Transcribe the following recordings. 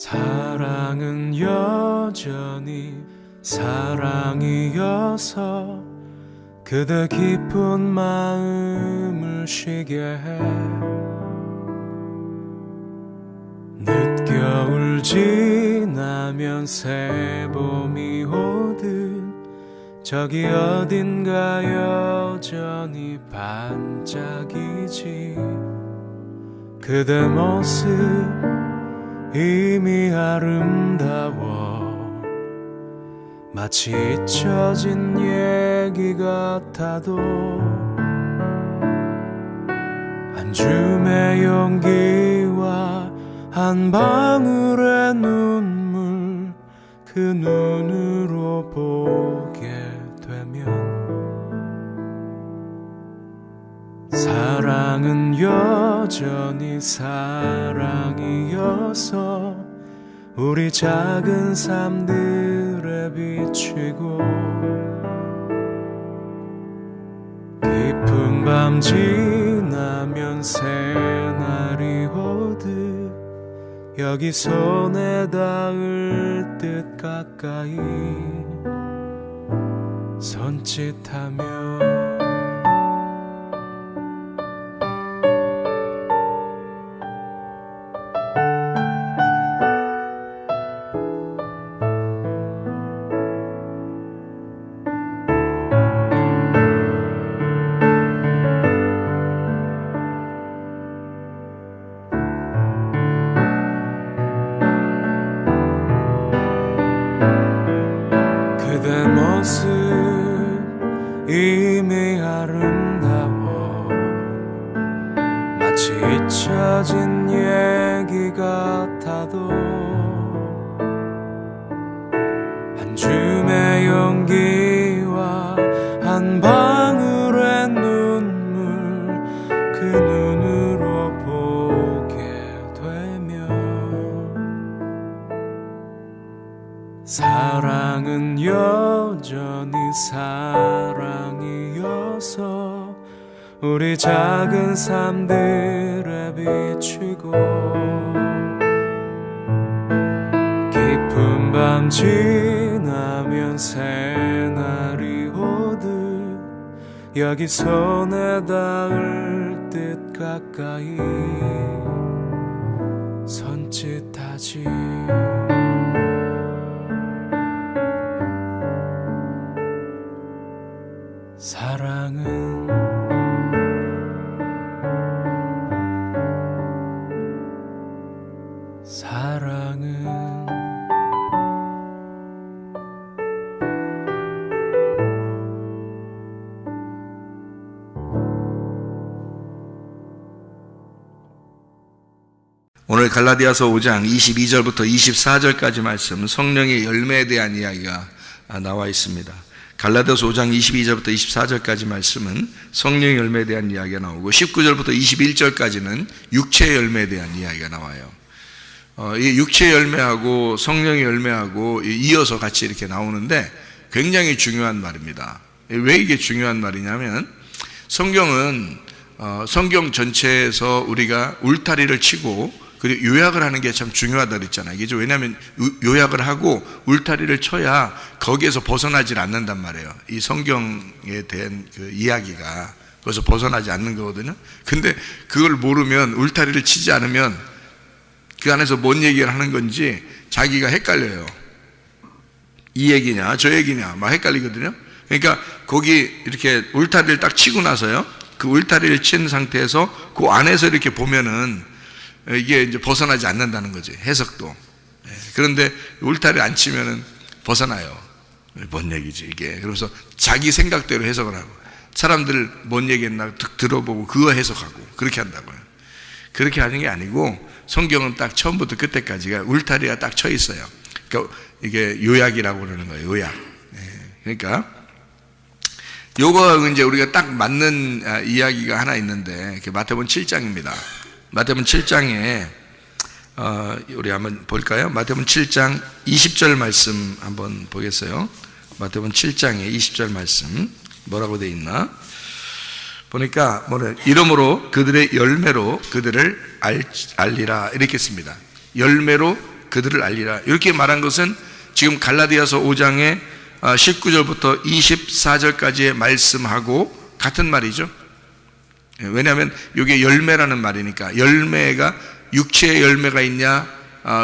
사랑은 여전히 사랑이어서 그대 깊은 마음을 쉬게 해. 늦겨울 지나면 새봄이 오듯 저기 어딘가 여전히 반짝이지. 그대 모습 이미 아름다워 마치 잊혀진 얘기 같아도 한 줌의 용기와 한 방울의 눈물 그 눈으로 보게 되면 사랑은 여전히 사랑이어서 우리 작은 삶들에 비치고 깊은 밤 지나면 새날이 오듯 여기 손에 닿을 듯 가까이 손짓하며 그대 모습 이미 아름다워 마치 잊혀진 얘기 같아도 한 줌의 용기와 한 방울의 눈물 그 눈으로 보게 되면 사랑은 여전히 사랑이어서 우리 작은 삶들에 비치고 깊은 밤 지나면 새날이 오듯 여기 손에 닿을 듯 가까이 손짓하지. 사랑은 오늘 갈라디아서 5장 22절부터 24절까지 말씀, 성령의 열매에 대한 이야기가 나와 있습니다. 갈라디아서 5장 22절부터 24절까지 말씀은 성령의 열매에 대한 이야기가 나오고 19절부터 21절까지는 육체의 열매에 대한 이야기가 나와요. 이 육체의 열매하고 성령의 열매하고 이어서 같이 이렇게 나오는데 굉장히 중요한 말입니다. 왜 이게 중요한 말이냐면 성경은 성경 전체에서 우리가 울타리를 치고 그리고 요약을 하는 게 참 중요하다 그랬잖아요. 이게 왜냐하면 요약을 하고 울타리를 쳐야 거기에서 벗어나질 않는단 말이에요. 이 성경에 대한 그 이야기가 거기서 벗어나지 않는 거거든요. 근데 그걸 모르면, 울타리를 치지 않으면 그 안에서 뭔 얘기를 하는 건지 자기가 헷갈려요. 이 얘기냐 저 얘기냐 막 헷갈리거든요. 그러니까 거기 이렇게 울타리를 딱 치고 나서요, 그 울타리를 친 상태에서 그 안에서 이렇게 보면은 이게 이제 벗어나지 않는다는 거지, 해석도. 그런데 울타리 안 치면은 벗어나요. 뭔 얘기지 이게. 그래서 자기 생각대로 해석을 하고, 사람들 뭔 얘기했나 들어보고 그거 해석하고 그렇게 한다고요. 그렇게 하는 게 아니고 성경은 딱 처음부터 끝에까지가 울타리가 딱 쳐 있어요. 그러니까 이게 요약이라고 그러는 거예요. 요약. 그러니까 요거 이제 우리가 딱 맞는 이야기가 하나 있는데 마태복음 7장입니다. 마태복음 7장에 우리 한번 볼까요? 마태복음 7장 20절 말씀 한번 보겠어요. 마태복음 7장에 20절 말씀 뭐라고 되어 있나? 보니까 이름으로 그들의 열매로 그들을 알리라 이렇게 씁니다. 열매로 그들을 알리라. 이렇게 말한 것은 지금 갈라디아서 5장의 19절부터 24절까지의 말씀하고 같은 말이죠. 왜냐하면 이게 열매라는 말이니까. 열매가 육체의 열매가 있냐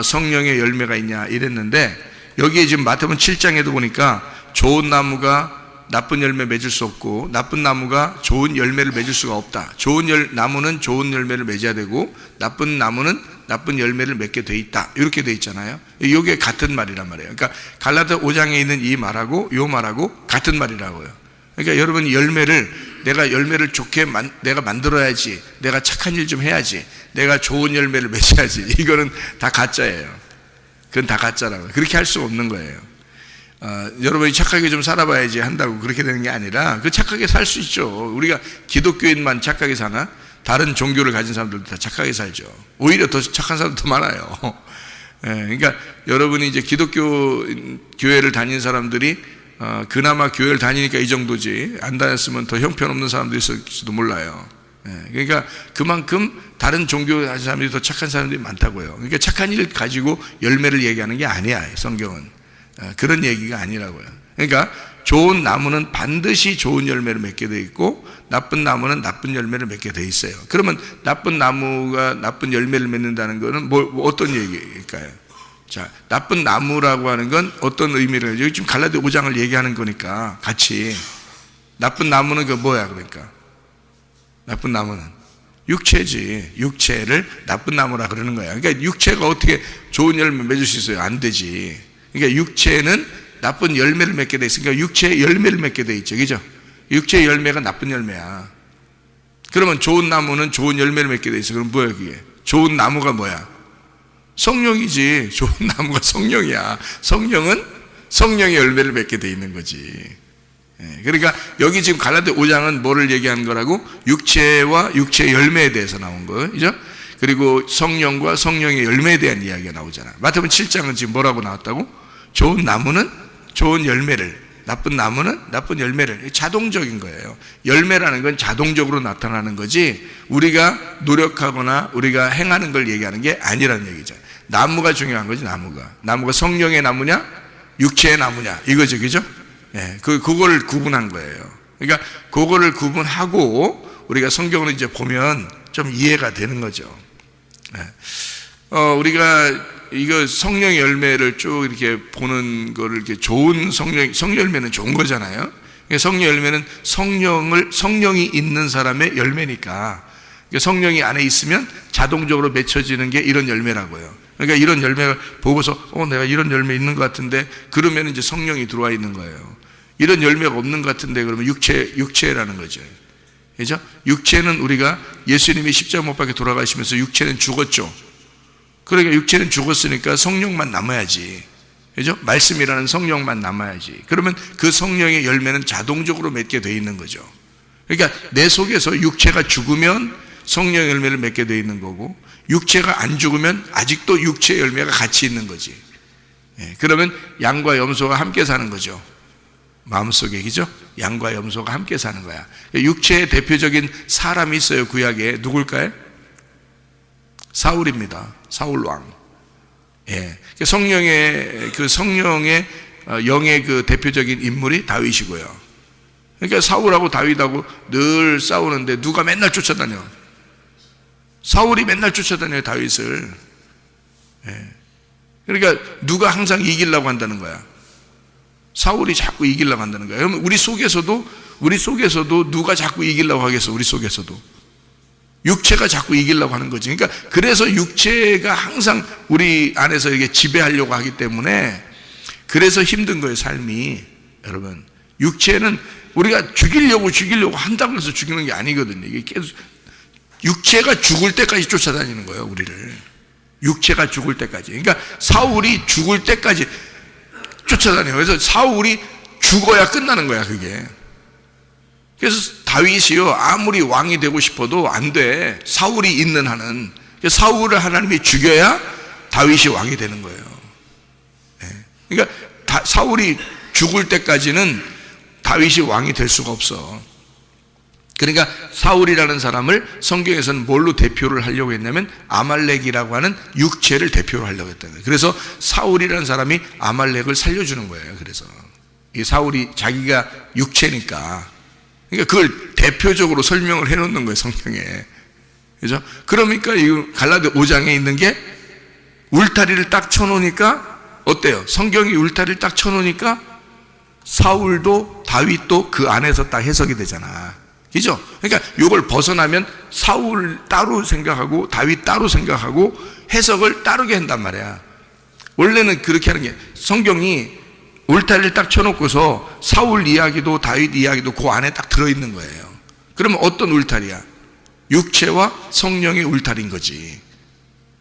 성령의 열매가 있냐 이랬는데, 여기에 지금 마태복음 7장에도 보니까 좋은 나무가 나쁜 열매 맺을 수 없고 나쁜 나무가 좋은 열매를 맺을 수가 없다. 좋은 나무는 좋은 열매를 맺어야 되고 나쁜 나무는 나쁜 열매를 맺게 돼 있다. 이렇게 돼 있잖아요. 이게 같은 말이란 말이에요. 그러니까 갈라디아 5장에 있는 이 말하고 이 말하고 같은 말이라고요. 그러니까 여러분 내가 열매를 좋게 내가 만들어야지, 내가 착한 일 좀 해야지, 내가 좋은 열매를 맺어야지, 이거는 다 가짜예요. 그건 다 가짜라고요. 그렇게 할 수 없는 거예요. 여러분이 착하게 좀 살아봐야지 한다고 그렇게 되는 게 아니라, 그 착하게 살 수 있죠. 우리가 기독교인만 착하게 사나? 다른 종교를 가진 사람들도 다 착하게 살죠. 오히려 더 착한 사람도 더 많아요. 그러니까 여러분이 이제 기독교 교회를 다니는 사람들이 그나마 교회를 다니니까 이 정도지, 안 다녔으면 더 형편없는 사람들이 있을지도 몰라요. 그러니까 그만큼 다른 종교 가진 사람들이 더 착한 사람들이 많다고요. 그러니까 착한 일 가지고 열매를 얘기하는 게 아니야, 성경은. 그런 얘기가 아니라고요. 그러니까 좋은 나무는 반드시 좋은 열매를 맺게 돼 있고 나쁜 나무는 나쁜 열매를 맺게 돼 있어요. 그러면 나쁜 나무가 나쁜 열매를 맺는다는 것은 어떤 얘기일까요? 자, 나쁜 나무라고 하는 건 어떤 의미를, 여기 지금 갈라디아 5장을 얘기하는 거니까 같이. 나쁜 나무는 그 뭐야, 그러니까 나쁜 나무는 육체지. 육체를 나쁜 나무라 그러는 거야. 그러니까 육체가 어떻게 좋은 열매 맺을 수 있어요? 안 되지. 그러니까 육체는 나쁜 열매를 맺게 돼 있으니까 육체의 열매를 맺게 돼 있죠. 그죠? 육체의 열매가 나쁜 열매야. 그러면 좋은 나무는 좋은 열매를 맺게 돼 있어. 그럼 뭐야 그게? 좋은 나무가 뭐야? 성령이지. 좋은 나무가 성령이야. 성령은 성령의 열매를 맺게 돼 있는 거지. 그러니까 여기 지금 갈라디아 5장은 뭐를 얘기하는 거라고? 육체와 육체의 열매에 대해서 나온 거예요. 그죠? 그리고 성령과 성령의 열매에 대한 이야기가 나오잖아. 마태복음 7장은 지금 뭐라고 나왔다고? 좋은 나무는 좋은 열매를, 나쁜 나무는 나쁜 열매를. 자동적인 거예요. 열매라는 건 자동적으로 나타나는 거지 우리가 노력하거나 우리가 행하는 걸 얘기하는 게 아니라는 얘기죠. 나무가 중요한 거지. 나무가 성령의 나무냐 육체의 나무냐 이거죠. 그죠? 그거를 구분한 거예요. 그러니까 그거를 구분하고 우리가 성경을 이제 보면 좀 이해가 되는 거죠. 우리가 이거 성령의 열매를 쭉 이렇게 보는 거를 이렇게 좋은 성령 열매는 좋은 거잖아요. 성령 열매는 성령이 있는 사람의 열매니까, 성령이 안에 있으면 자동적으로 맺혀지는 게 이런 열매라고요. 그러니까 이런 열매를 보고서 내가 이런 열매 있는 것 같은데, 그러면 이제 성령이 들어와 있는 거예요. 이런 열매가 없는 것 같은데 그러면 육체라는 거죠. 그죠? 육체는 우리가 예수님이 십자가 못 박혀 돌아가시면서 육체는 죽었죠. 그러니까 육체는 죽었으니까 성령만 남아야지. 그죠? 말씀이라는 성령만 남아야지. 그러면 그 성령의 열매는 자동적으로 맺게 돼 있는 거죠. 그러니까 내 속에서 육체가 죽으면 성령 열매를 맺게 돼 있는 거고, 육체가 안 죽으면 아직도 육체의 열매가 같이 있는 거지. 그러면 양과 염소가 함께 사는 거죠. 마음속에. 그죠? 양과 염소가 함께 사는 거야. 육체의 대표적인 사람이 있어요, 구약에. 누굴까요? 사울입니다. 사울 왕. 성령의 영의 그 대표적인 인물이 다윗이고요. 그러니까 사울하고 다윗하고 늘 싸우는데 누가 맨날 쫓아다녀? 사울이 맨날 쫓아다녀요, 다윗을. 그러니까 누가 항상 이기려고 한다는 거야? 사울이 자꾸 이기려고 한다는 거야. 그러면 우리 속에서도 누가 자꾸 이기려고 하겠어? 우리 속에서도 육체가 자꾸 이기려고 하는 거지. 그러니까 그래서 육체가 항상 우리 안에서 이게 지배하려고 하기 때문에 그래서 힘든 거예요, 삶이. 여러분, 육체는 우리가 죽이려고 한다고 해서 죽이는 게 아니거든요. 이게 계속 육체가 죽을 때까지 쫓아다니는 거예요, 우리를. 육체가 죽을 때까지. 그러니까 사울이 죽을 때까지 쫓아다녀요. 그래서 사울이 죽어야 끝나는 거야, 그게. 그래서 다윗이요, 아무리 왕이 되고 싶어도 안 돼. 사울이 있는 한은. 사울을 하나님이 죽여야 다윗이 왕이 되는 거예요. 그러니까 사울이 죽을 때까지는 다윗이 왕이 될 수가 없어. 그러니까 사울이라는 사람을 성경에서는 뭘로 대표를 하려고 했냐면 아말렉이라고 하는 육체를 대표로 하려고 했다는 거예요. 그래서 사울이라는 사람이 아말렉을 살려주는 거예요. 그래서 이 사울이 자기가 육체니까, 그러니까 그걸 대표적으로 설명을 해놓는 거예요, 성경에. 그죠? 그러니까 이 갈라디아 5장에 있는 게 울타리를 딱 쳐놓으니까 어때요? 성경이 울타리를 딱 쳐놓으니까 사울도 다윗도 그 안에서 딱 해석이 되잖아. 그죠? 그러니까 이걸 벗어나면 사울 따로 생각하고 다윗 따로 생각하고 해석을 따르게 한단 말이야. 원래는 그렇게 하는 게, 성경이 울타리를 딱 쳐놓고서 사울 이야기도 다윗 이야기도 그 안에 딱 들어있는 거예요. 그러면 어떤 울타리야? 육체와 성령의 울타리인 거지.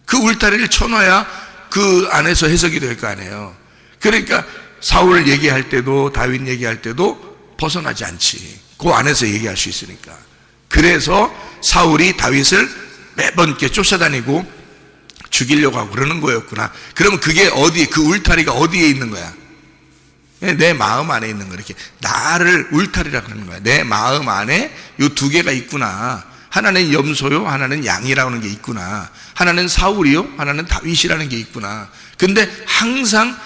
그 울타리를 쳐놔야 그 안에서 해석이 될 거 아니에요. 그러니까 사울 얘기할 때도 다윗 얘기할 때도 벗어나지 않지. 그 안에서 얘기할 수 있으니까. 그래서 사울이 다윗을 매번 이렇게 쫓아다니고 죽이려고 하고 그러는 거였구나. 그러면 그게 어디, 그 울타리가 어디에 있는 거야? 내 마음 안에 있는 거. 이렇게 나를 울타리라 그러는 거야. 내 마음 안에 이 두 개가 있구나. 하나는 염소요, 하나는 양이라는 게 있구나. 하나는 사울이요, 하나는 다윗이라는 게 있구나. 근데 항상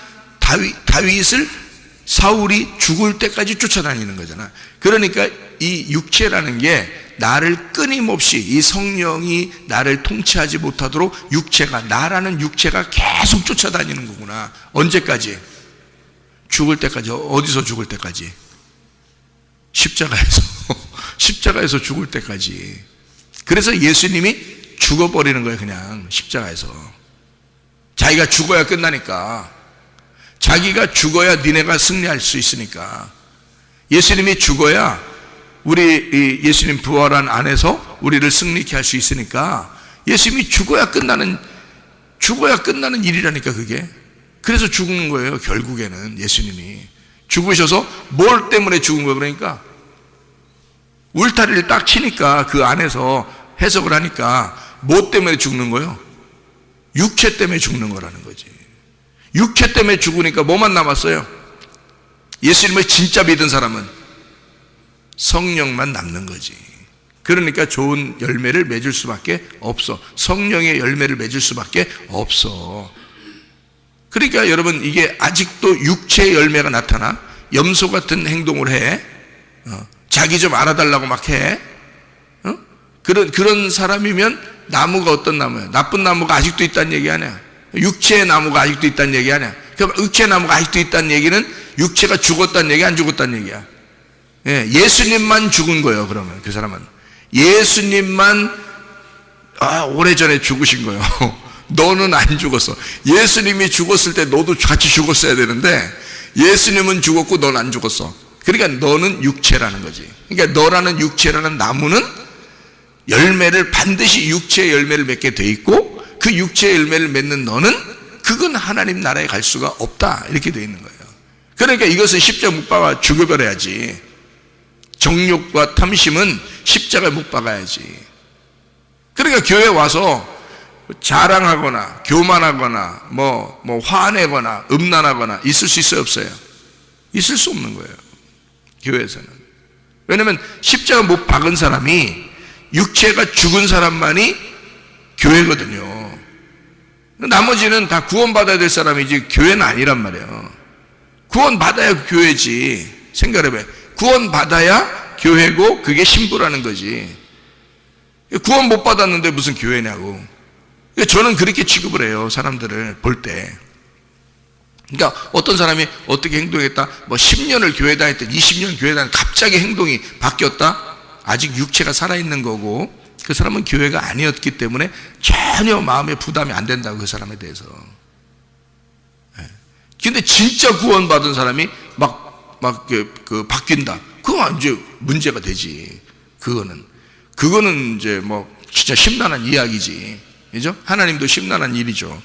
다윗을 사울이 죽을 때까지 쫓아다니는 거잖아. 그러니까 이 육체라는 게 나를 끊임없이, 이 성령이 나를 통치하지 못하도록 육체가, 나라는 육체가 계속 쫓아다니는 거구나. 언제까지? 죽을 때까지. 어디서 죽을 때까지? 십자가에서. 십자가에서 죽을 때까지. 그래서 예수님이 죽어버리는 거예요, 그냥 십자가에서. 자기가 죽어야 끝나니까. 자기가 죽어야 니네가 승리할 수 있으니까. 예수님이 죽어야 우리 예수님 부활한 안에서 우리를 승리케 할 수 있으니까. 예수님이 죽어야 끝나는 일이라니까, 그게. 그래서 죽는 거예요, 결국에는. 예수님이 죽으셔서 뭘 때문에 죽은 거예요? 그러니까 울타리를 딱 치니까, 그 안에서 해석을 하니까 뭐 때문에 죽는 거예요? 육체 때문에 죽는 거라는 거지. 육체 때문에 죽으니까 뭐만 남았어요? 예수님을 진짜 믿은 사람은 성령만 남는 거지. 그러니까 좋은 열매를 맺을 수밖에 없어. 성령의 열매를 맺을 수밖에 없어. 그러니까 여러분, 이게 아직도 육체의 열매가 나타나 염소 같은 행동을 해. 자기 좀 알아달라고 막 해. 그런 사람이면 나무가 어떤 나무야? 나쁜 나무가 아직도 있다는 얘기 아니야. 육체의 나무가 아직도 있다는 얘기 아니야. 그러니까 육체의 나무가 아직도 있다는 얘기는 육체가 죽었다는 얘기, 안 죽었다는 얘기야. 예수님만 죽은 거예요. 그러면 그 사람은 예수님만 오래전에 죽으신 거예요. 너는 안 죽었어. 예수님이 죽었을 때 너도 같이 죽었어야 되는데 예수님은 죽었고 넌 안 죽었어. 그러니까 너는 육체라는 거지. 그러니까 너라는 육체라는 나무는 열매를, 반드시 육체의 열매를 맺게 돼 있고, 그 육체의 열매를 맺는 너는 그건 하나님 나라에 갈 수가 없다, 이렇게 돼 있는 거예요. 그러니까 이것은 십자가 못 박아 죽여버려야지. 정욕과 탐심은 십자가에 못 박아야지. 그러니까 교회 와서 자랑하거나 교만하거나 뭐 화내거나 음란하거나 있을 수 있어요, 없어요? 있을 수 없는 거예요, 교회에서는. 왜냐하면 십자가 못 박은 사람이, 육체가 죽은 사람만이 교회거든요. 나머지는 다 구원받아야 될 사람이지 교회는 아니란 말이에요. 구원받아야 교회지. 생각해봐요. 구원받아야 교회고 그게 신부라는 거지. 구원 못 받았는데 무슨 교회냐고. 저는 그렇게 취급을 해요, 사람들을 볼 때. 그러니까 어떤 사람이 어떻게 행동했다, 10년을 교회 다녔다, 20년 교회 다녔다, 갑자기 행동이 바뀌었다? 아직 육체가 살아있는 거고, 그 사람은 교회가 아니었기 때문에 전혀 마음에 부담이 안 된다고, 그 사람에 대해서. 근데 진짜 구원받은 사람이 바뀐다. 그건 이제 문제가 되지. 그거는 이제 진짜 심란한 이야기지. 그죠? 하나님도 심란한 일이죠.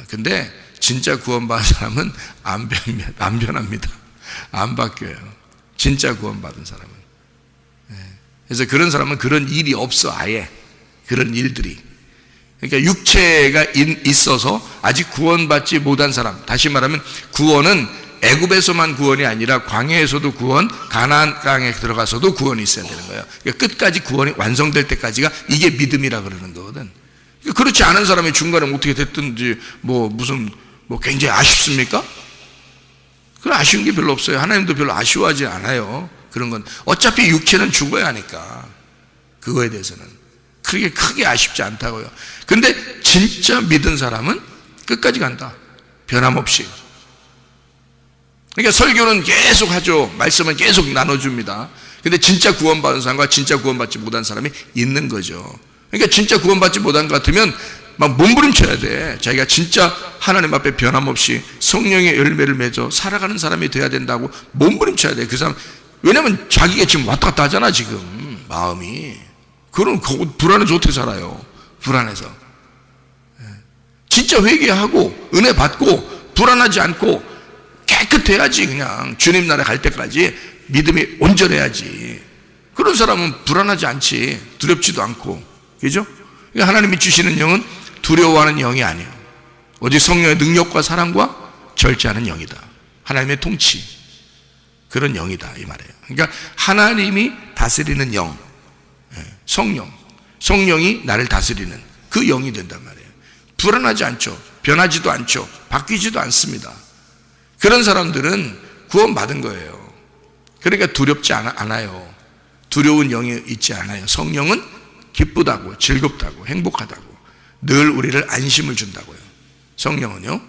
근데 진짜 구원받은 사람은 안 변합니다. 안 바뀌어요. 진짜 구원받은 사람은. 그래서 그런 사람은 그런 일이 없어, 아예. 그런 일들이. 그러니까 육체가 있어서 아직 구원받지 못한 사람, 다시 말하면 구원은 애굽에서만 구원이 아니라 광야에서도 구원, 가나안 땅에 들어가서도 구원이 있어야 되는 거예요. 그러니까 끝까지 구원이 완성될 때까지가 이게 믿음이라 그러는 거거든. 그러니까 그렇지 않은 사람이 중간에 어떻게 됐든지 무슨 굉장히 아쉽습니까? 그런 아쉬운 게 별로 없어요. 하나님도 별로 아쉬워하지 않아요. 그런 건 어차피 육체는 죽어야 하니까 그거에 대해서는 그렇게 크게 아쉽지 않다고요. 근데 진짜 믿은 사람은 끝까지 간다. 변함없이. 그러니까 설교는 계속 하죠. 말씀은 계속 나눠줍니다. 근데 진짜 구원받은 사람과 진짜 구원받지 못한 사람이 있는 거죠. 그러니까 진짜 구원받지 못한 것 같으면 막 몸부림쳐야 돼. 자기가 진짜 하나님 앞에 변함없이 성령의 열매를 맺어 살아가는 사람이 돼야 된다고 몸부림쳐야 돼. 그 사람, 왜냐면 자기가 지금 왔다 갔다 하잖아, 지금 마음이. 그럼 불안해서 어떻게 살아요? 불안해서. 진짜 회개하고 은혜 받고 불안하지 않고 깨끗해야지. 그냥 주님 나라 갈 때까지 믿음이 온전해야지. 그런 사람은 불안하지 않지. 두렵지도 않고. 그죠? 하나님이 주시는 영은 두려워하는 영이 아니에요. 오직 성령의 능력과 사랑과 절제하는 영이다. 하나님의 통치, 그런 영이다 이 말이에요. 그러니까 하나님이 다스리는 영, 성령이 나를 다스리는 그 영이 된단 말이에요. 불안하지 않죠. 변하지도 않죠. 바뀌지도 않습니다. 그런 사람들은 구원받은 거예요. 그러니까 두렵지 않아요. 두려운 영이 있지 않아요. 성령은 기쁘다고, 즐겁다고, 행복하다고, 늘 우리를 안심을 준다고요. 성령은요.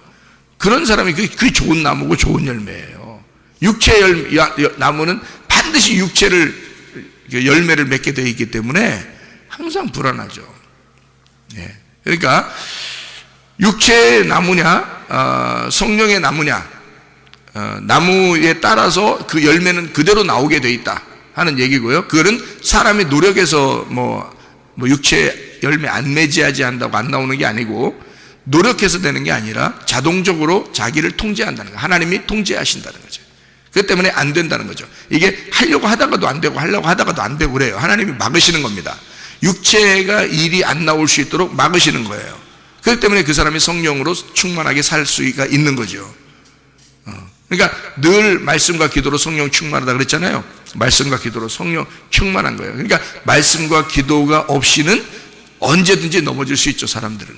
그런 사람이 그게 좋은 나무고 좋은 열매예요. 육체의 나무는 반드시 열매를 맺게 되어 있기 때문에 항상 불안하죠. 그러니까 육체의 나무냐 성령의 나무냐, 나무에 따라서 그 열매는 그대로 나오게 되어 있다 하는 얘기고요. 그거는 사람이 노력해서 육체 열매 안 맺어야지 한다고 안 나오는 게 아니고, 노력해서 되는 게 아니라 자동적으로 자기를 통제한다는 거예요. 하나님이 통제하신다는 거죠. 그렇기 때문에 안 된다는 거죠. 이게 하려고 하다가도 안 되고 하려고 하다가도 안 되고 그래요. 하나님이 막으시는 겁니다. 육체가 일이 안 나올 수 있도록 막으시는 거예요. 그렇기 때문에 그 사람이 성령으로 충만하게 살 수가 있는 거죠. 그러니까 늘 말씀과 기도로 성령 충만하다 그랬잖아요. 말씀과 기도로 성령 충만한 거예요. 그러니까 말씀과 기도가 없이는 언제든지 넘어질 수 있죠, 사람들은.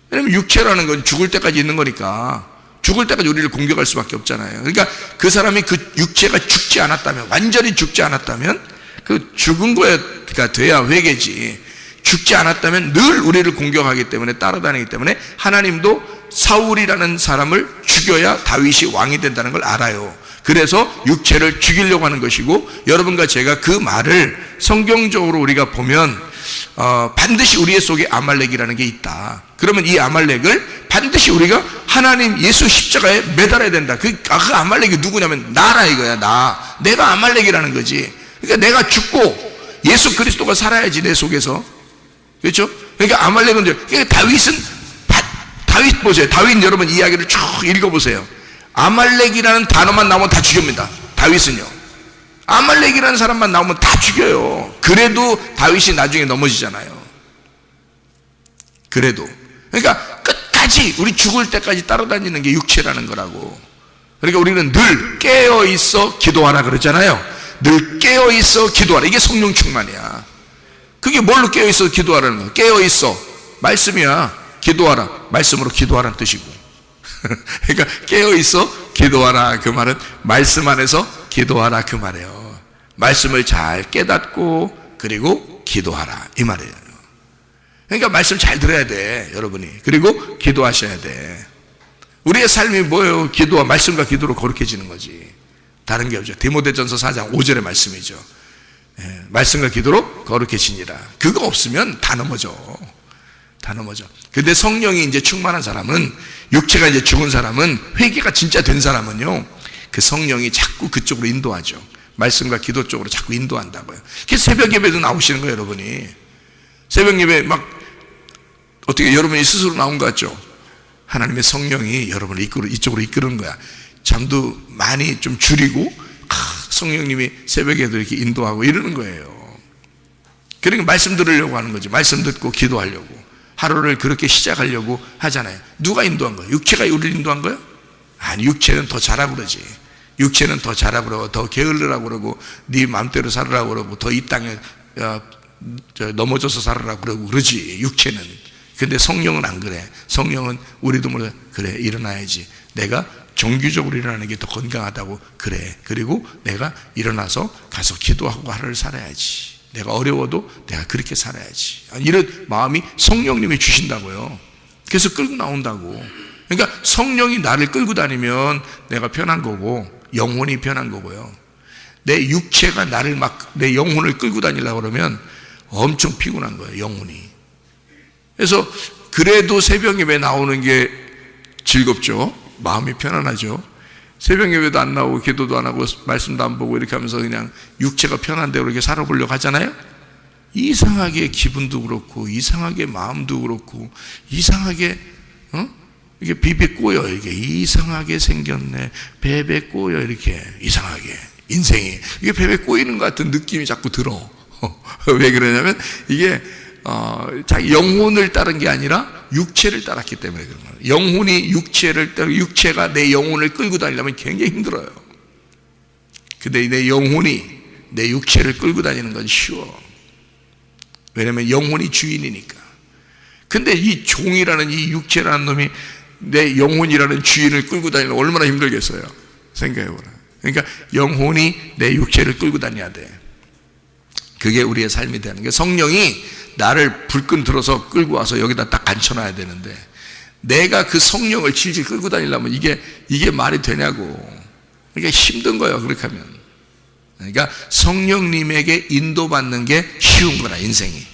왜냐하면 육체라는 건 죽을 때까지 있는 거니까 죽을 때까지 우리를 공격할 수밖에 없잖아요. 그러니까 그 사람이 그 육체가 죽지 않았다면, 완전히 죽지 않았다면, 그 죽은 거가 돼야 회개지. 죽지 않았다면 늘 우리를 공격하기 때문에, 따라다니기 때문에 하나님도 사울이라는 사람을 죽여야 다윗이 왕이 된다는 걸 알아요. 그래서 육체를 죽이려고 하는 것이고, 여러분과 제가 그 말을 성경적으로 우리가 보면 반드시 우리의 속에 아말렉이라는 게 있다. 그러면 이 아말렉을 반드시 우리가 하나님 예수 십자가에 매달아야 된다. 그 아말렉이 누구냐면 나라 이거야. 내가 아말렉이라는 거지. 그러니까 내가 죽고 예수 그리스도가 살아야지 내 속에서. 그렇죠? 그러니까 아말렉은, 그러니까 다윗 보세요. 다윗 여러분 이야기를 쭉 읽어보세요. 아말렉이라는 단어만 나오면 다 죽입니다. 다윗은요. 아말렉이라는 사람만 나오면 다 죽여요. 그래도 다윗이 나중에 넘어지잖아요. 그래도. 그러니까 끝까지 우리 죽을 때까지 따라다니는 게 육체라는 거라고. 그러니까 우리는 늘 깨어있어 기도하라 그러잖아요. 늘 깨어있어 기도하라. 이게 성령 충만이야. 그게 뭘로 깨어있어 기도하라는 거야? 깨어있어. 말씀이야. 기도하라. 말씀으로 기도하라는 뜻이고. 그러니까 깨어있어 기도하라. 그 말은 말씀 안에서 기도하라 그 말이에요. 말씀을 잘 깨닫고 그리고 기도하라 이 말이에요. 그러니까 말씀 잘 들어야 돼, 여러분이. 그리고 기도하셔야 돼. 우리의 삶이 뭐예요? 기도와 말씀과 기도로 거룩해지는 거지. 다른 게 없죠. 디모데전서 4장 5절의 말씀이죠. 말씀과 기도로 거룩해지니라. 그거 없으면 다 넘어져. 다 넘어져. 근데 성령이 이제 충만한 사람은, 육체가 이제 죽은 사람은, 회개가 진짜 된 사람은요, 그 성령이 자꾸 그쪽으로 인도하죠. 말씀과 기도 쪽으로 자꾸 인도한다고요. 그게 새벽 예배도 나오시는 거예요, 여러분이. 새벽 예배 막 어떻게 여러분이 스스로 나온 것 같죠? 하나님의 성령이 여러분을 이쪽으로 이끄는 거야. 잠도 많이 좀 줄이고 성령님이 새벽에도 이렇게 인도하고 이러는 거예요. 그러니까 말씀 들으려고 하는 거지. 말씀 듣고 기도하려고. 하루를 그렇게 시작하려고 하잖아요. 누가 인도한 거예요? 육체가 우리를 인도한 거예요? 아니, 육체는 더 잘하고 그러지. 육체는 더 자라고 그러고 더 게을르라고 그러고 네 마음대로 살으라고 그러고 더 이 땅에 넘어져서 살으라고 그러고 그러지 육체는. 근데 성령은 안 그래. 성령은 우리도 몰라 그래 일어나야지. 내가 정규적으로 일어나는 게 더 건강하다고 그래. 그리고 내가 일어나서 가서 기도하고 하루를 살아야지. 내가 어려워도 내가 그렇게 살아야지. 이런 마음이 성령님이 주신다고요. 그래서 끌고 나온다고. 그러니까 성령이 나를 끌고 다니면 내가 편한 거고 영혼이 편한 거고요. 내 육체가 나를 막 내 영혼을 끌고 다니려고 그러면 엄청 피곤한 거예요, 영혼이. 그래서 그래도 새벽 예배 나오는 게 즐겁죠. 마음이 편안하죠. 새벽 예배도 안 나오고 기도도 안 하고 말씀도 안 보고 이렇게 하면서 그냥 육체가 편한 대로 이렇게 살아보려고 하잖아요. 이상하게 기분도 그렇고 이상하게 마음도 그렇고 이상하게 이게 비비 꼬여. 이게 이상하게 생겼네. 베베 꼬여. 이렇게 이상하게 인생이 이게 베베 꼬이는 것 같은 느낌이 자꾸 들어. 왜 그러냐면 이게 자기 영혼을 따른 게 아니라 육체를 따랐기 때문에 그런 거예요. 영혼이 육체를 따르고 육체가 내 영혼을 끌고 다니려면 굉장히 힘들어요. 근데 내 영혼이 내 육체를 끌고 다니는 건 쉬워. 왜냐면 영혼이 주인이니까. 근데 이 종이라는 이 육체라는 놈이 내 영혼이라는 주인을 끌고 다니면 얼마나 힘들겠어요. 생각해보라. 그러니까 영혼이 내 육체를 끌고 다녀야 돼. 그게 우리의 삶이 되는 게 성령이 나를 불끈 들어서 끌고 와서 여기다 딱 앉혀놔야 되는데 내가 그 성령을 질질 끌고 다니려면 이게 말이 되냐고. 그러니까 힘든 거예요. 그렇게 하면. 그러니까 성령님에게 인도받는 게 쉬운 거라 인생이.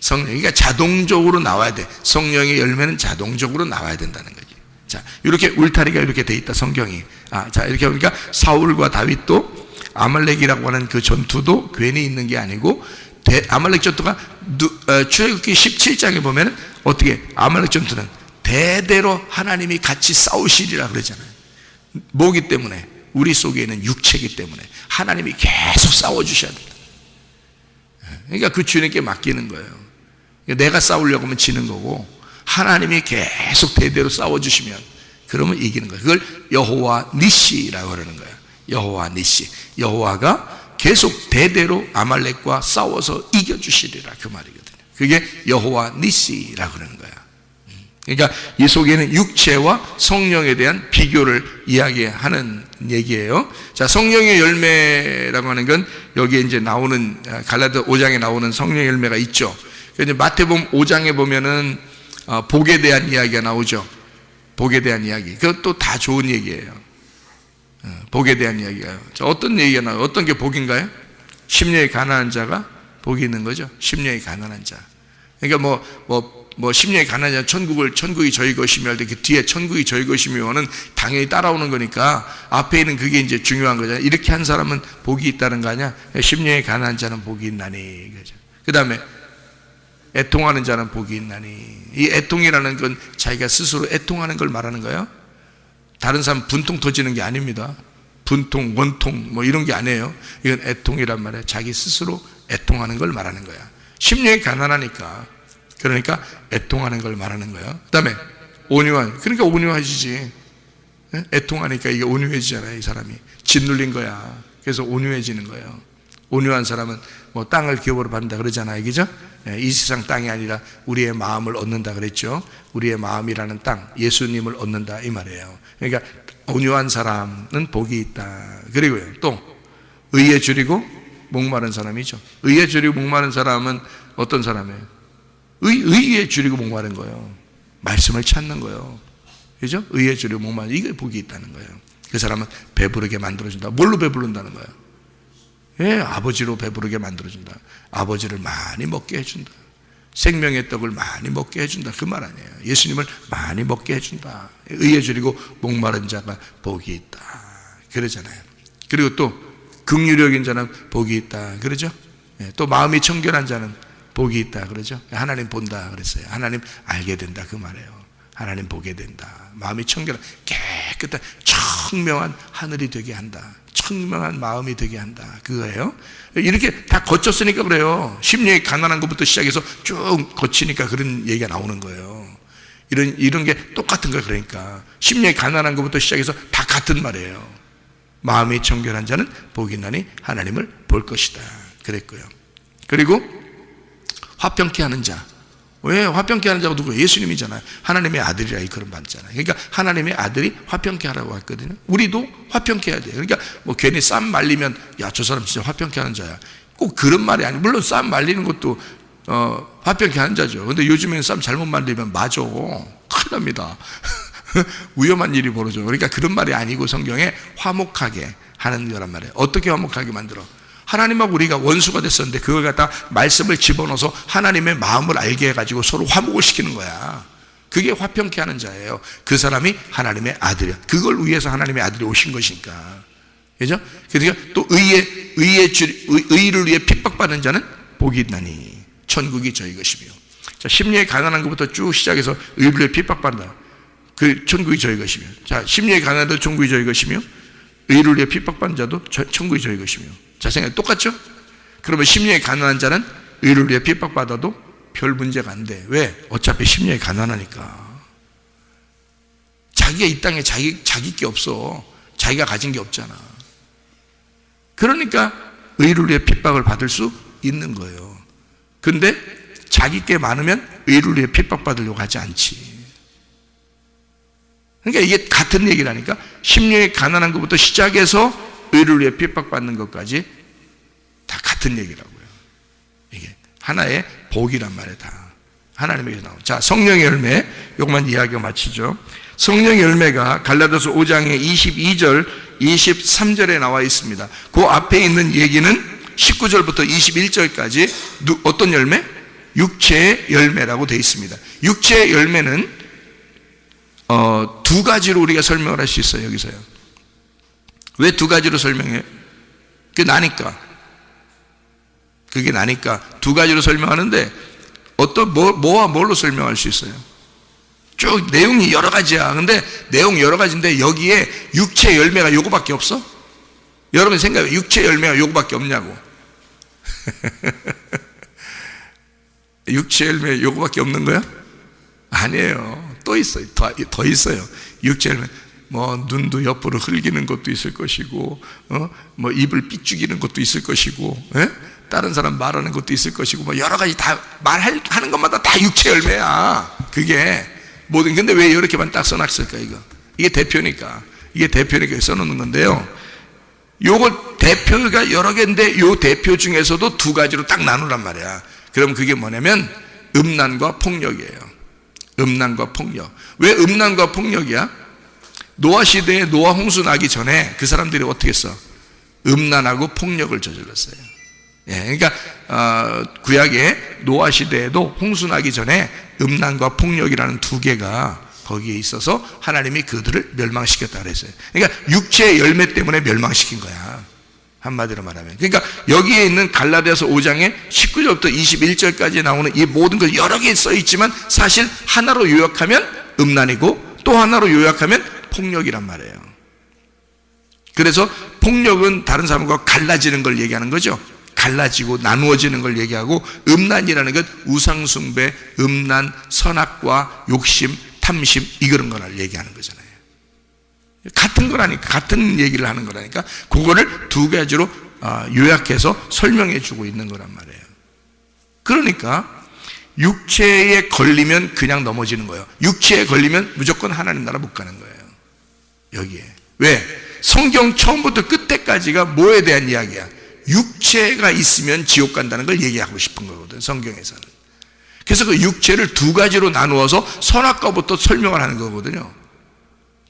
그러니까 자동적으로 나와야 돼. 성령의 열매는 자동적으로 나와야 된다는 거지. 자, 이렇게 울타리가 이렇게 돼 있다 성경이. 자 이렇게 보니까 사울과 다윗도 아말렉이라고 하는 그 전투도 괜히 있는 게 아니고 아말렉 전투가 출애굽기 17장에 보면 어떻게 아말렉 전투는 대대로 하나님이 같이 싸우시리라 그러잖아요. 뭐기 때문에? 우리 속에 있는 육체이기 때문에 하나님이 계속 싸워주셔야 된다. 그러니까 그 주님께 맡기는 거예요. 내가 싸우려고 하면 지는 거고 하나님이 계속 대대로 싸워주시면 그러면 이기는 거예요. 그걸 여호와 니시라고 그러는 거예요. 여호와 니시. 여호와가 계속 대대로 아말렉과 싸워서 이겨주시리라 그 말이거든요. 그게 여호와 니시라고 그러는 거야. 그러니까 이 속에는 육체와 성령에 대한 비교를 이야기하는 얘기예요. 자, 성령의 열매라고 하는 건 여기에 이제 나오는 갈라디아 5장에 나오는 성령의 열매가 있죠. 그런데 마태복음 5장에 보면은 복에 대한 이야기가 나오죠. 복에 대한 이야기. 그것도 다 좋은 얘기예요. 복에 대한 이야기가요. 자, 어떤 얘기가 나와요? 어떤 게 복인가요? 심령이 가난한 자가 복이 있는 거죠. 심령이 가난한 자. 그러니까 심령이 가난한 자 천국이 저희 것이며 할 때 그 뒤에 천국이 저희 것이며는 당연히 따라오는 거니까 앞에 있는 그게 이제 중요한 거잖아요. 이렇게 한 사람은 복이 있다는 거 아니야? 심령이 가난한 자는 복이 있나니. 그 다음에 애통하는 자는 복이 있나니. 이 애통이라는 건 자기가 스스로 애통하는 걸 말하는 거예요. 다른 사람 분통 터지는 게 아닙니다. 분통, 원통 이런 게 아니에요. 이건 애통이란 말이에요. 자기 스스로 애통하는 걸 말하는 거야. 심령이 가난하니까. 그러니까 애통하는 걸 말하는 거예요. 그 다음에 온유한. 그러니까 온유해지지. 애통하니까 이게 온유해지잖아요. 이 사람이 짓눌린 거야. 그래서 온유해지는 거예요. 온유한 사람은 땅을 기업으로 받는다 그러잖아요. 그죠? 이 세상 땅이 아니라 우리의 마음을 얻는다 그랬죠. 우리의 마음이라는 땅, 예수님을 얻는다 이 말이에요. 그러니까 온유한 사람은 복이 있다. 그리고요, 또 의에 줄이고 목마른 사람이죠. 의에 줄이고 목마른 사람은 어떤 사람이에요? 의에 줄이고 목마른 거예요. 말씀을 찾는 거예요. 그죠? 의에 줄이고 목마른, 이게 복이 있다는 거예요. 그 사람은 배부르게 만들어준다. 뭘로 배부른다는 거예요? 예, 아버지로 배부르게 만들어준다. 아버지를 많이 먹게 해준다. 생명의 떡을 많이 먹게 해준다. 그 말 아니에요. 예수님을 많이 먹게 해준다. 의에 줄이고 목마른 자가 복이 있다. 그러잖아요. 그리고 또 긍휼력인 자는 복이 있다. 그러죠? 예, 또 마음이 청결한 자는 복이 있다. 그러죠? 하나님 본다. 그랬어요. 하나님 알게 된다. 그 말이에요. 하나님 보게 된다. 마음이 청결한, 깨끗한, 청명한 하늘이 되게 한다. 청명한 마음이 되게 한다. 그거예요. 이렇게 다 거쳤으니까 그래요. 심령이 가난한 것부터 시작해서 쭉 거치니까 그런 얘기가 나오는 거예요. 이런 게 똑같은 거예요. 그러니까 심령이 가난한 것부터 시작해서 다 같은 말이에요. 마음이 정결한 자는 복이 있나니 하나님을 볼 것이다 그랬고요. 그리고 화평케 하는 자, 왜 화평케 하는 자가 누구예요? 예수님이잖아요. 하나님의 아들이라 그런 받잖아요. 그러니까 하나님의 아들이 화평케 하라고 했거든요. 우리도 화평케 해야 돼요. 그러니까 뭐 괜히 쌈 말리면 야, 저 사람 진짜 화평케 하는 자야, 꼭 그런 말이 아니에요. 물론 쌈 말리는 것도 화평케 하는 자죠. 근데 요즘에는 쌈 잘못 말리면 맞아, 큰일 납니다. 위험한 일이 벌어져. 그러니까 그런 말이 아니고 성경에 화목하게 하는 거란 말이에요. 어떻게 화목하게 만들어? 하나님하고 우리가 원수가 됐었는데 그걸 갖다 말씀을 집어넣어서 하나님의 마음을 알게 해가지고 서로 화목을 시키는 거야. 그게 화평케 하는 자예요. 그 사람이 하나님의 아들이야. 그걸 위해서 하나님의 아들이 오신 것이니까. 그죠? 그러니까 또 의를 위해 핍박받는 자는 복이 있나니 천국이 저희 것이며. 자, 심령이 가난한 것부터 쭉 시작해서 의를 위해 핍박받는다. 그 천국이 저희 것이며. 자, 심령이 가난한 자도 천국이 저희 것이며, 의를 위해 핍박받는 자도 천국이 저희 것이며. 자, 생각이 똑같죠? 그러면 심령이 가난한 자는 의를 위해 핍박받아도 별 문제가 안 돼. 왜? 어차피 심령이 가난하니까. 자기가 이 땅에 자기 게 없어. 자기가 가진 게 없잖아. 그러니까 의를 위해 핍박을 받을 수 있는 거예요. 근데 자기 게 많으면 의를 위해 핍박받으려고 하지 않지. 그러니까 이게 같은 얘기라니까. 심령이 가난한 것부터 시작해서 의를 위해 핍박받는 것까지 다 같은 얘기라고요. 이게 하나의 복이란 말이에요. 다 하나님에게서 나오고. 자, 성령의 열매, 요것만 이야기가 마치죠. 성령의 열매가 갈라디아서 5장의 22절 23절에 나와 있습니다. 그 앞에 있는 얘기는 19절부터 21절까지 어떤 열매? 육체의 열매라고 되어 있습니다. 육체의 열매는 두 가지로 우리가 설명을 할 수 있어요. 여기서요. 왜 두 가지로 설명해요? 그게 나니까 두 가지로 설명하는데, 뭐와 뭘로 설명할 수 있어요? 쭉 내용이 여러 가지야. 근데 내용 여러 가지인데 여기에 육체 열매가 요거밖에 없어? 여러분 생각해, 육체 열매가 요거밖에 없냐고. 육체 열매 요거밖에 없는 거야? 아니에요. 또 있어요. 더 있어요. 육체 열매. 뭐 눈도 옆으로 흘기는 것도 있을 것이고, 뭐 입을 삐죽이는 것도 있을 것이고, 다른 사람 말하는 것도 있을 것이고, 뭐 여러 가지 다 말하는 것마다 다 육체 열매야. 그게 모든. 근데 왜 이렇게만 딱 써놨을까? 이게 대표니까. 써놓는 건데요. 요거 대표가 여러 개인데 요 대표 중에서도 두 가지로 딱 나누란 말이야. 그럼 그게 뭐냐면 음란과 폭력이에요. 음란과 폭력. 왜 음란과 폭력이야? 노아 시대에 노아 홍수 나기 전에 그 사람들이 어떻게 했어? 음란하고 폭력을 저질렀어요. 예, 그러니까 구약의 노아 시대에도 홍수 나기 전에 음란과 폭력이라는 두 개가 거기에 있어서 하나님이 그들을 멸망시켰다 그랬어요. 그러니까 육체의 열매 때문에 멸망시킨 거야, 한마디로 말하면. 그러니까 여기에 있는 갈라디아서 5장의 19절부터 21절까지 나오는 이 모든 것 여러 개 써 있지만 사실 하나로 요약하면 음란이고 또 하나로 요약하면 폭력이란 말이에요. 그래서 폭력은 다른 사람과 갈라지는 걸 얘기하는 거죠. 갈라지고 나누어지는 걸 얘기하고, 음란이라는 것 우상숭배, 음란, 선악과 욕심, 탐심, 이런 거를 얘기하는 거잖아요. 같은 거라니까, 같은 얘기를 하는 거라니까. 그거를 두 가지로 요약해서 설명해 주고 있는 거란 말이에요. 그러니까 육체에 걸리면 그냥 넘어지는 거예요. 육체에 걸리면 무조건 하나님 나라 못 가는 거예요. 여기에. 왜? 성경 처음부터 끝에까지가 뭐에 대한 이야기야? 육체가 있으면 지옥 간다는 걸 얘기하고 싶은 거거든, 성경에서는. 그래서 그 육체를 두 가지로 나누어서 선악과부터 설명을 하는 거거든요.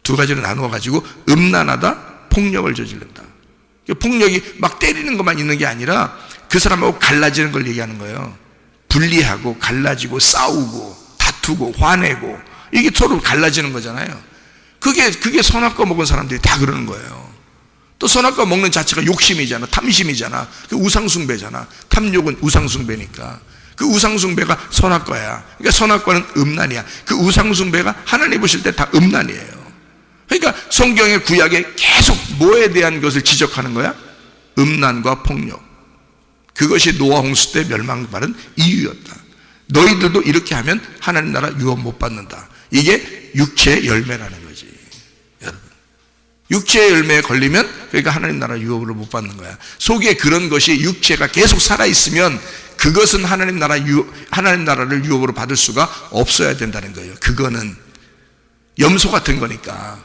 두 가지로 나누어 가지고 음란하다, 폭력을 저지른다. 폭력이 막 때리는 것만 있는 게 아니라 그 사람하고 갈라지는 걸 얘기하는 거예요. 분리하고 갈라지고 싸우고 다투고 화내고, 이게 서로 갈라지는 거잖아요. 그게 선악과 먹은 사람들이 다 그러는 거예요. 또 선악과 먹는 자체가 욕심이잖아, 탐심이잖아, 그 우상숭배잖아. 탐욕은 우상숭배니까 그 우상숭배가 선악과야. 그러니까 선악과는 음란이야. 그 우상숭배가 하나님 보실 때 다 음란이에요. 그러니까 성경의 구약에 계속 뭐에 대한 것을 지적하는 거야? 음란과 폭력. 그것이 노아 홍수 때 멸망받은 이유였다. 너희들도 이렇게 하면 하나님 나라 유업 못 받는다. 이게 육체의 열매라는 거지, 여러분. 육체의 열매에 걸리면 그러니까 하나님 나라 유업을 못 받는 거야. 속에 그런 것이 육체가 계속 살아있으면 그것은 하나님 나라를 유업으로 받을 수가 없어야 된다는 거예요. 그거는 염소 같은 거니까.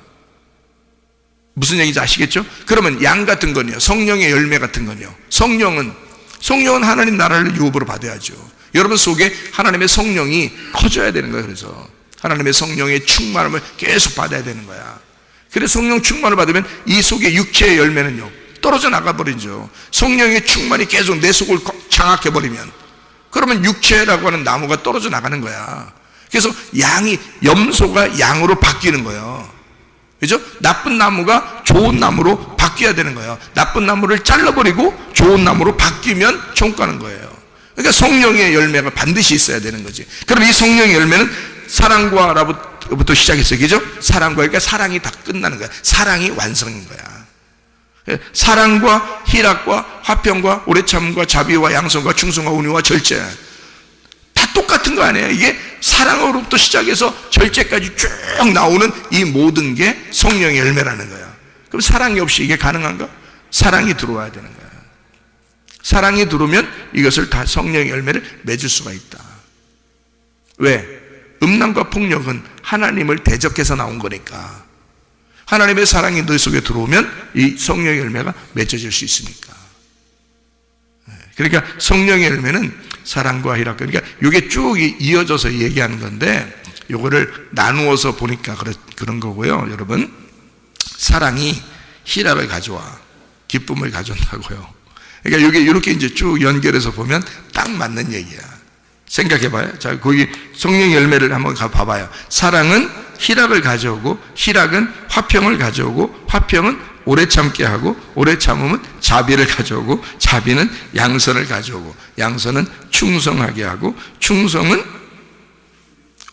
무슨 얘기인지 아시겠죠? 그러면 양 같은 건요, 성령의 열매 같은 건요, 성령은 하나님 나라를 유업으로 받아야죠. 여러분 속에 하나님의 성령이 커져야 되는 거예요. 그래서 하나님의 성령의 충만함을 계속 받아야 되는 거야. 그래서 성령 충만을 받으면 이 속에 육체의 열매는요 떨어져 나가버리죠. 성령의 충만이 계속 내 속을 장악해버리면, 그러면 육체라고 하는 나무가 떨어져 나가는 거야. 그래서 염소가 양으로 바뀌는 거예요. 그죠? 나쁜 나무가 좋은 나무로 바뀌어야 되는 거예요. 나쁜 나무를 잘라버리고 좋은 나무로 바뀌면 총가는 거예요. 그러니까 성령의 열매가 반드시 있어야 되는 거지. 그럼 이 성령의 열매는 사랑과로부터 시작했어요. 그죠? 사랑과, 그러니까 사랑이 다 끝나는 거야. 사랑이 완성인 거야. 사랑과 희락과 화평과 오래 참음과 자비와 양선과 충성과 온유와 절제, 다 똑같은 거 아니에요? 이게 사랑으로부터 시작해서 절제까지 쭉 나오는 이 모든 게 성령의 열매라는 거야. 그럼 사랑이 없이 이게 가능한가? 사랑이 들어와야 되는 거야. 사랑이 들어오면 이것을 다 성령의 열매를 맺을 수가 있다. 왜? 음란과 폭력은 하나님을 대적해서 나온 거니까. 하나님의 사랑이 너 속에 들어오면 이 성령의 열매가 맺어질 수 있으니까. 그러니까 성령의 열매는 사랑과 희락, 그러니까 이게 쭉 이어져서 얘기하는 건데, 요거를 나누어서 보니까 그런 거고요. 여러분, 사랑이 희락을 가져와, 기쁨을 가져온다고요. 그러니까 이게 이렇게 이제 쭉 연결해서 보면 딱 맞는 얘기야. 생각해봐요. 자, 거기 성령의 열매를 한번 봐봐요. 사랑은 희락을 가져오고, 희락은 화평을 가져오고, 화평은 오래 참게 하고, 오래 참음은 자비를 가져오고, 자비는 양선을 가져오고, 양선은 충성하게 하고, 충성은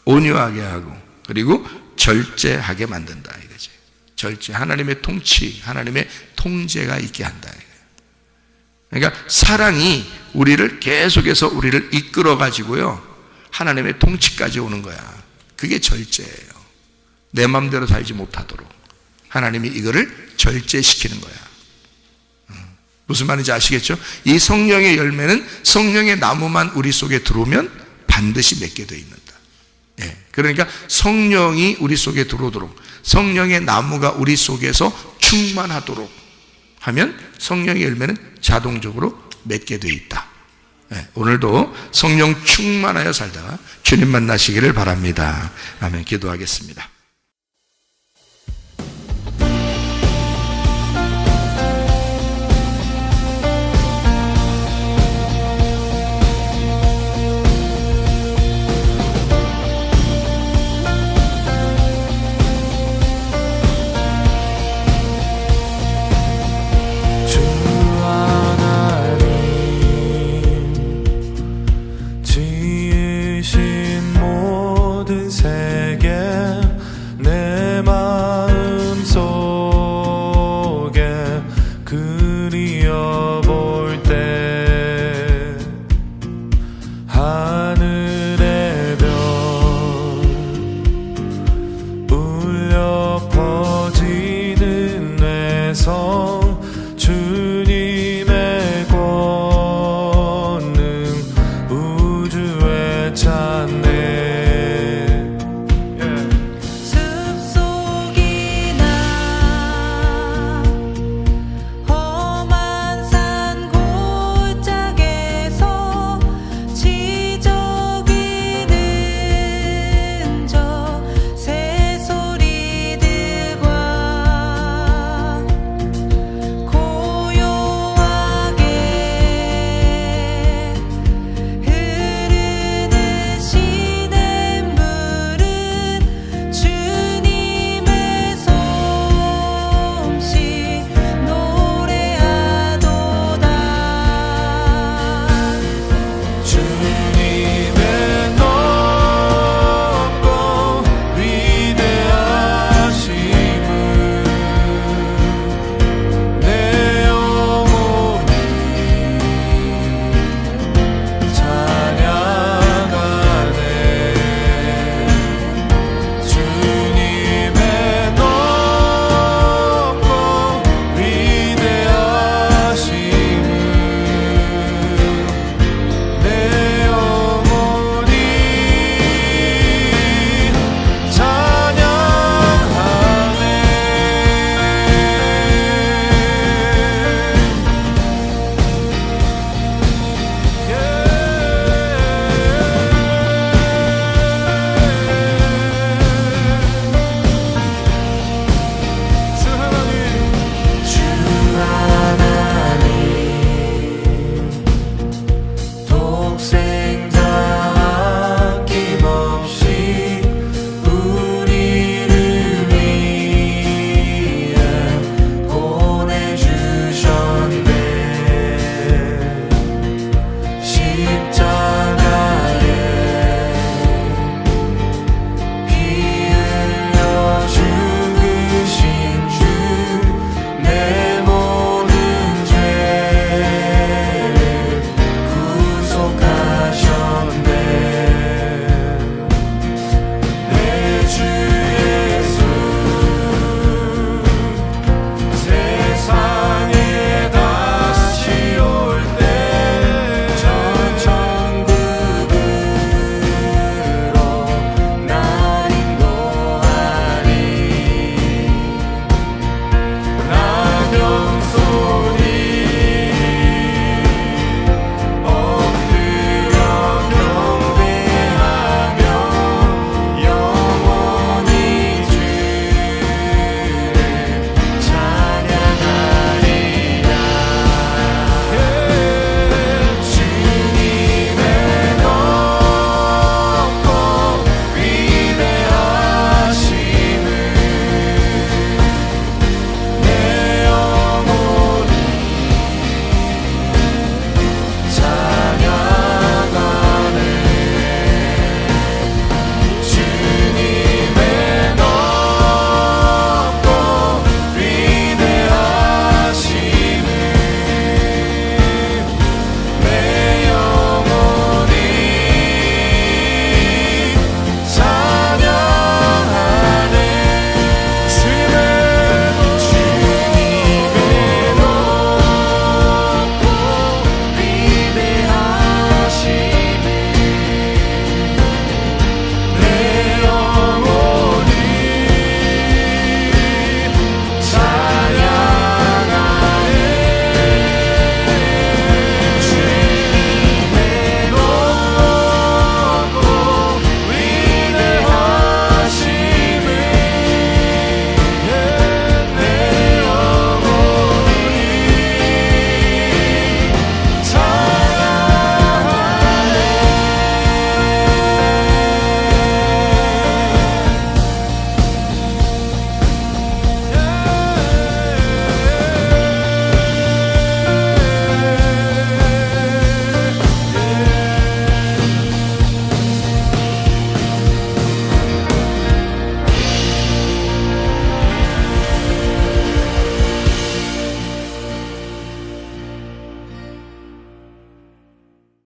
온유하게 하고, 그리고 절제하게 만든다 이거지. 절제, 하나님의 통치, 하나님의 통제가 있게 한다. 그러니까 사랑이 우리를 계속해서 우리를 이끌어 가지고요 하나님의 통치까지 오는 거야. 그게 절제예요. 내 마음대로 살지 못하도록 하나님이 이거를 절제시키는 거야. 무슨 말인지 아시겠죠? 이 성령의 열매는 성령의 나무만 우리 속에 들어오면 반드시 맺게 되어 있는다. 그러니까 성령이 우리 속에 들어오도록, 성령의 나무가 우리 속에서 충만하도록 하면 성령의 열매는 자동적으로 맺게 되어 있다. 오늘도 성령 충만하여 살다가 주님 만나시기를 바랍니다. 아멘. 기도하겠습니다.